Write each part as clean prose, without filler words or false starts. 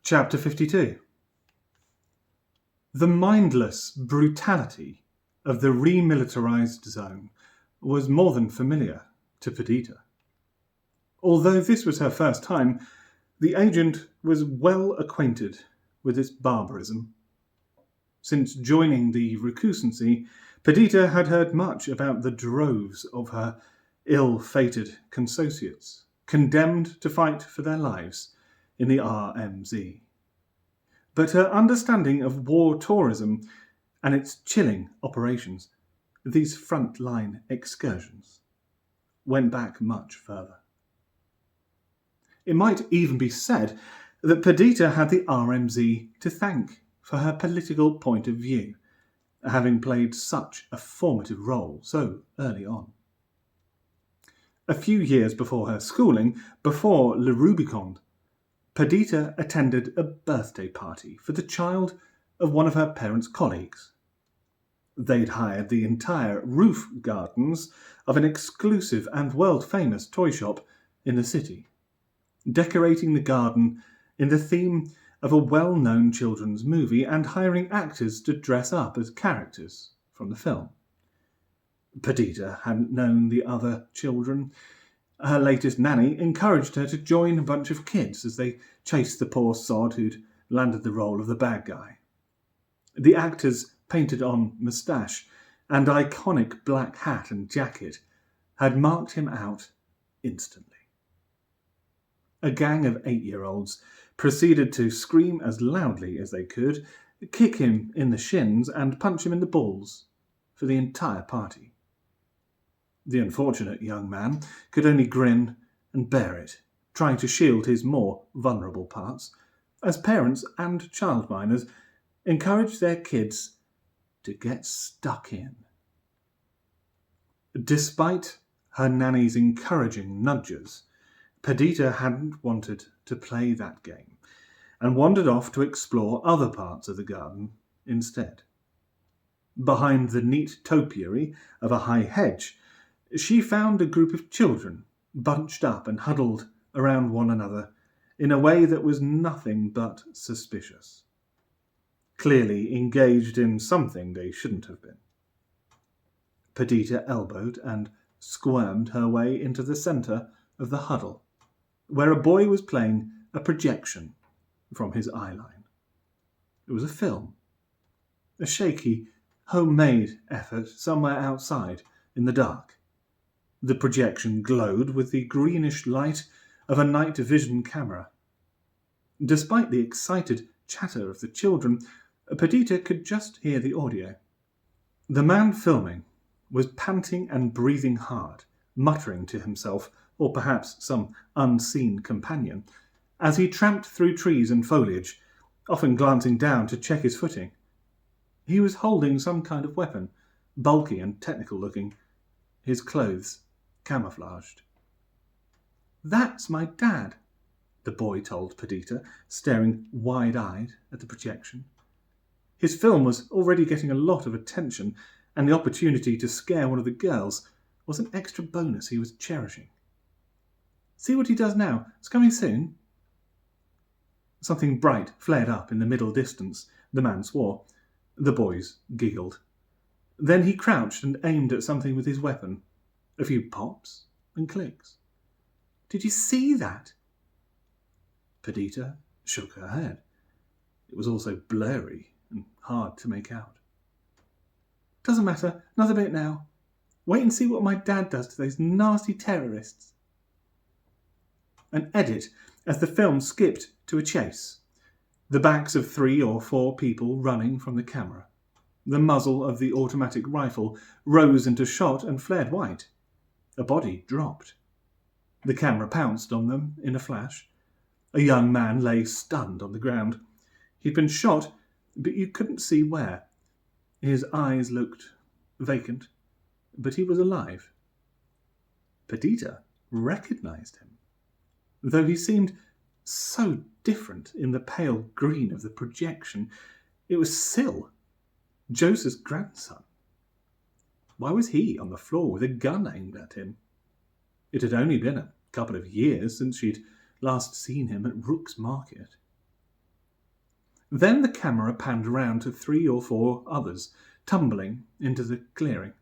Chapter 52. The mindless brutality of the remilitarized zone was more than familiar to Perdita. Although this was her first time, the agent was well acquainted with its barbarism. Since joining the recusancy, Perdita had heard much about the droves of her ill-fated consociates, condemned to fight for their lives in the RMZ. But her understanding of war tourism and its chilling operations, these front-line excursions, went back much further. It might even be said that Perdita had the RMZ to thank for her political point of view, having played such a formative role so early on. A few years before her schooling, before Le Rubicon, Perdita attended a birthday party for the child of one of her parents' colleagues. They'd hired the entire roof gardens of an exclusive and world-famous toy shop in the city, decorating the garden in the theme of a well-known children's movie and hiring actors to dress up as characters from the film. Perdita hadn't known the other children. Her latest nanny encouraged her to join a bunch of kids as they chased the poor sod who'd landed the role of the bad guy. The actor's painted-on moustache and iconic black hat and jacket had marked him out instantly. A gang of 8-year-olds proceeded to scream as loudly as they could, kick him in the shins and punch him in the balls for the entire party. The unfortunate young man could only grin and bear it, trying to shield his more vulnerable parts, as parents and childminders encouraged their kids to get stuck in. Despite her nanny's encouraging nudges, Perdita hadn't wanted to play that game and wandered off to explore other parts of the garden instead. Behind the neat topiary of a high hedge, she found a group of children bunched up and huddled around one another in a way that was nothing but suspicious, clearly engaged in something they shouldn't have been. Perdita elbowed and squirmed her way into the centre of the huddle, where a boy was playing a projection from his eyeline. It was a film, a shaky, homemade effort somewhere outside in the dark. The projection glowed with the greenish light of a night vision camera. Despite the excited chatter of the children, Perdita could just hear the audio. The man filming was panting and breathing hard, muttering to himself, or perhaps some unseen companion, as he tramped through trees and foliage, often glancing down to check his footing. He was holding some kind of weapon, bulky and technical looking, his clothes camouflaged. "That's my dad," the boy told Perdita, staring wide-eyed at the projection. His film was already getting a lot of attention, and the opportunity to scare one of the girls was an extra bonus he was cherishing. "See what he does now? It's coming soon." Something bright flared up in the middle distance, the man swore. The boys giggled. Then he crouched and aimed at something with his weapon. A few pops and clicks. "Did you see that?" Perdita shook her head. It was also blurry and hard to make out. "Doesn't matter. Another bit now. Wait and see what my dad does to those nasty terrorists." An edit as the film skipped to a chase. The backs of 3 or 4 people running from the camera. The muzzle of the automatic rifle rose into shot and flared white. A body dropped. The camera pounced on them in a flash. A young man lay stunned on the ground. He'd been shot, but you couldn't see where. His eyes looked vacant, but he was alive. Perdita recognized him, though he seemed so different in the pale green of the projection. It was Syl, Joseph's grandson. Why was he on the floor with a gun aimed at him? It had only been a couple of years since she'd last seen him at Rook's Market. Then the camera panned around to 3 or 4 others, tumbling into the clearing.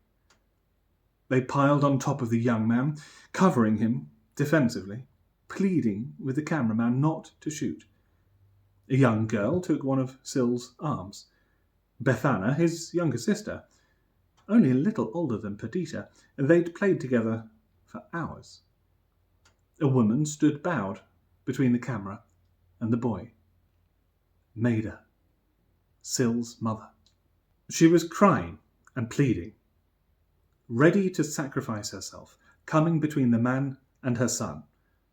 They piled on top of the young man, covering him defensively, pleading with the cameraman not to shoot. A young girl took one of Sill's arms. Bethana, his younger sister, only a little older than Perdita, they'd played together for hours. A woman stood bowed between the camera and the boy. Maida, Sill's mother. She was crying and pleading, ready to sacrifice herself, coming between the man and her son,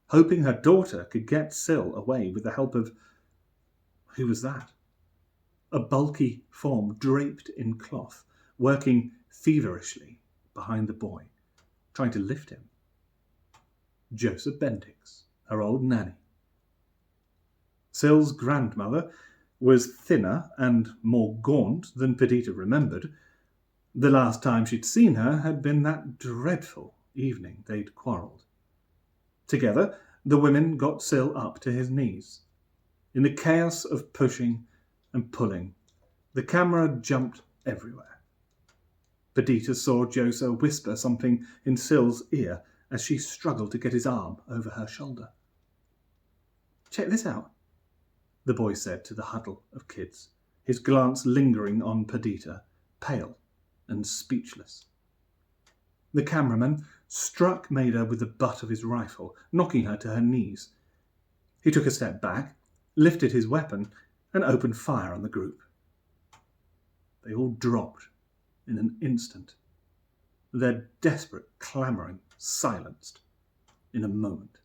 hoping her daughter could get Sill away with the help of... Who was that? A bulky form draped in cloth, working feverishly behind the boy, trying to lift him. Joseph Bendix, her old nanny. Sill's grandmother was thinner and more gaunt than Perdita remembered. The last time she'd seen her had been that dreadful evening they'd quarrelled. Together, the women got Sill up to his knees. In the chaos of pushing and pulling, the camera jumped everywhere. Perdita saw Josa whisper something in Sill's ear as she struggled to get his arm over her shoulder. "Check this out," the boy said to the huddle of kids, his glance lingering on Perdita, pale and speechless. The cameraman struck Maida with the butt of his rifle, knocking her to her knees. He took a step back, lifted his weapon, and opened fire on the group. They all dropped in an instant, their desperate clamouring silenced in a moment.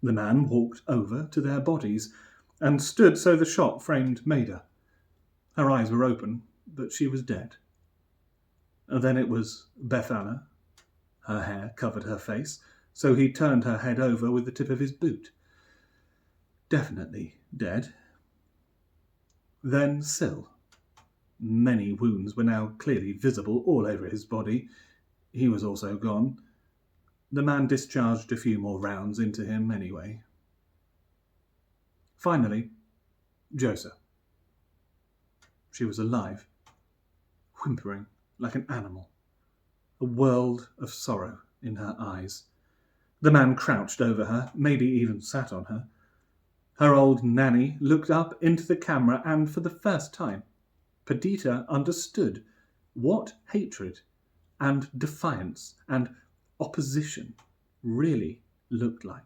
The man walked over to their bodies and stood so the shot framed Maida. Her eyes were open, but she was dead. And then it was Bethana. Her hair covered her face, so he turned her head over with the tip of his boot. Definitely dead. Then Sill. Many wounds were now clearly visible all over his body. He was also gone. The man discharged a few more rounds into him anyway. Finally, Josa. She was alive, whimpering like an animal, a world of sorrow in her eyes. The man crouched over her, maybe even sat on her. Her old nanny looked up into the camera and, for the first time, Perdita understood what hatred and defiance and opposition really looked like.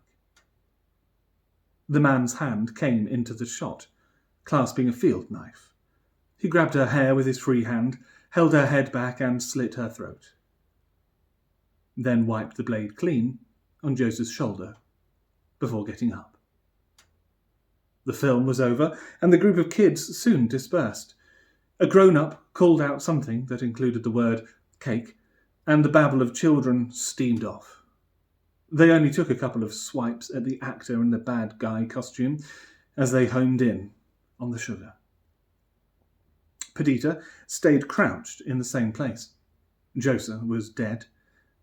The man's hand came into the shot, clasping a field knife. He grabbed her hair with his free hand, held her head back and slit her throat. Then wiped the blade clean on Joseph's shoulder before getting up. The film was over, and the group of kids soon dispersed. A grown-up called out something that included the word cake, and the babble of children steamed off. They only took a couple of swipes at the actor in the bad guy costume as they homed in on the sugar. Perdita stayed crouched in the same place. Josa was dead,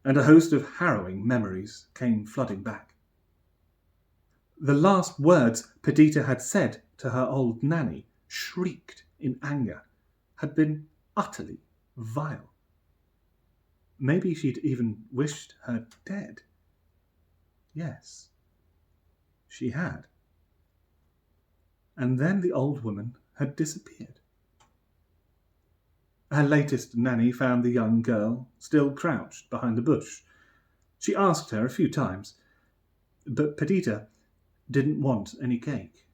and a host of harrowing memories came flooding back. The last words Perdita had said to her old nanny, shrieked in anger, had been utterly vile. Maybe she'd even wished her dead. Yes, she had. And then the old woman had disappeared. Her latest nanny found the young girl still crouched behind the bush. She asked her a few times, but Perdita didn't want any cake.